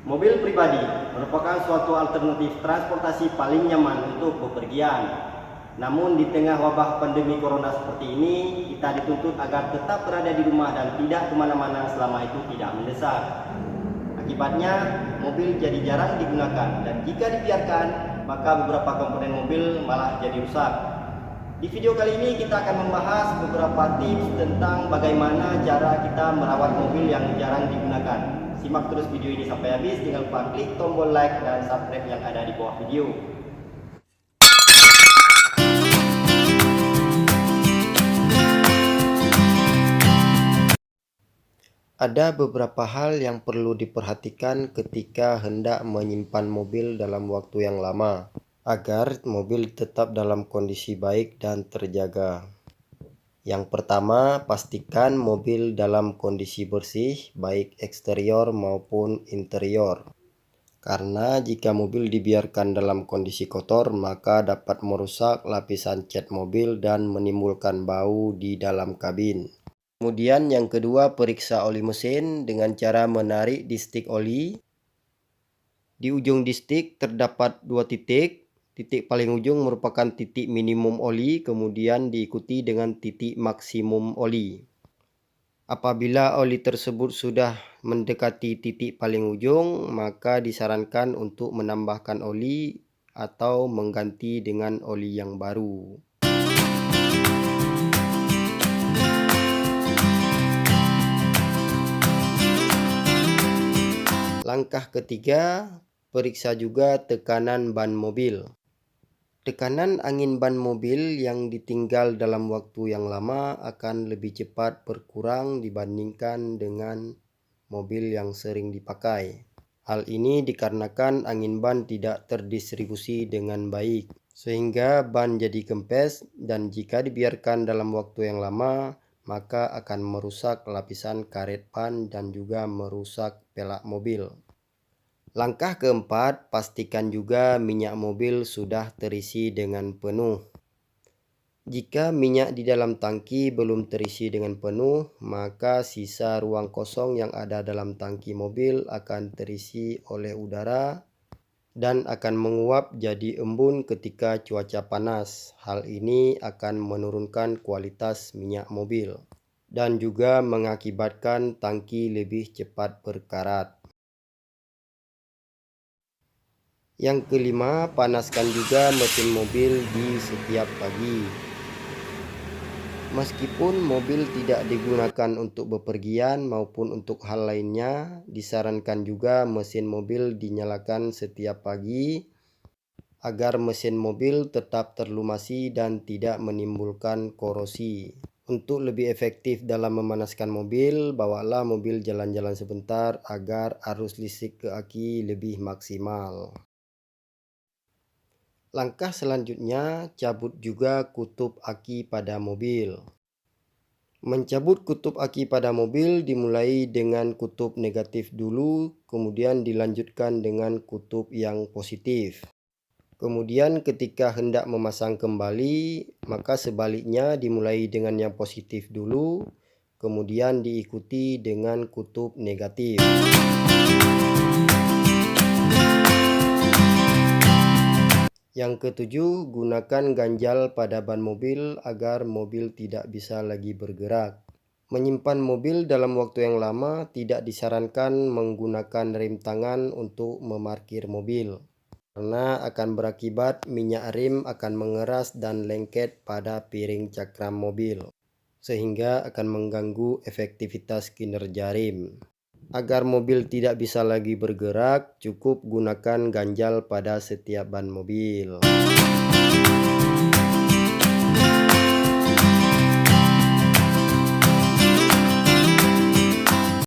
Mobil pribadi merupakan suatu alternatif transportasi paling nyaman untuk bepergian. Namun di tengah wabah pandemi corona seperti ini, kita dituntut agar tetap berada di rumah dan tidak kemana-mana selama itu tidak mendesak. Akibatnya, mobil jadi jarang digunakan dan jika dibiarkan, maka beberapa komponen mobil malah jadi rusak. Di video kali ini kita akan membahas beberapa tips tentang bagaimana cara kita merawat mobil yang jarang digunakan. Simak terus video ini sampai habis, jangan lupa klik tombol like dan subscribe yang ada di bawah video. Ada beberapa hal yang perlu diperhatikan ketika hendak menyimpan mobil dalam waktu yang lama, agar mobil tetap dalam kondisi baik dan terjaga. Yang pertama, pastikan mobil dalam kondisi bersih, baik eksterior maupun interior. Karena jika mobil dibiarkan dalam kondisi kotor, maka dapat merusak lapisan cat mobil dan menimbulkan bau di dalam kabin. Kemudian yang kedua, periksa oli mesin dengan cara menarik di stik oli. Di ujung di stik terdapat dua titik. Titik paling ujung merupakan titik minimum oli, kemudian diikuti dengan titik maksimum oli. Apabila oli tersebut sudah mendekati titik paling ujung, maka disarankan untuk menambahkan oli atau mengganti dengan oli yang baru. Langkah ketiga, periksa juga tekanan ban mobil. Tekanan angin ban mobil yang ditinggal dalam waktu yang lama akan lebih cepat berkurang dibandingkan dengan mobil yang sering dipakai. Hal ini dikarenakan angin ban tidak terdistribusi dengan baik, sehingga ban jadi kempes dan jika dibiarkan dalam waktu yang lama, maka akan merusak lapisan karet ban dan juga merusak pelak mobil. Langkah keempat, pastikan juga minyak mobil sudah terisi dengan penuh. Jika minyak di dalam tangki belum terisi dengan penuh, maka sisa ruang kosong yang ada dalam tangki mobil akan terisi oleh udara dan akan menguap jadi embun ketika cuaca panas. Hal ini akan menurunkan kualitas minyak mobil dan juga mengakibatkan tangki lebih cepat berkarat. Yang kelima, panaskan juga mesin mobil di setiap pagi. Meskipun mobil tidak digunakan untuk bepergian maupun untuk hal lainnya, disarankan juga mesin mobil dinyalakan setiap pagi agar mesin mobil tetap terlumasi dan tidak menimbulkan korosi. Untuk lebih efektif dalam memanaskan mobil, bawalah mobil jalan-jalan sebentar agar arus listrik ke aki lebih maksimal. Langkah selanjutnya, cabut juga kutub aki pada mobil. Mencabut kutub aki pada mobil dimulai dengan kutub negatif dulu, kemudian dilanjutkan dengan kutub yang positif. Kemudian ketika hendak memasang kembali, maka sebaliknya dimulai dengan yang positif dulu, kemudian diikuti dengan kutub negatif. Yang ketujuh, gunakan ganjal pada ban mobil agar mobil tidak bisa lagi bergerak. Menyimpan mobil dalam waktu yang lama tidak disarankan menggunakan rem tangan untuk memarkir mobil, karena akan berakibat minyak rem akan mengeras dan lengket pada piring cakram mobil, sehingga akan mengganggu efektivitas kinerja rem. Agar mobil tidak bisa lagi bergerak, cukup gunakan ganjal pada setiap ban mobil.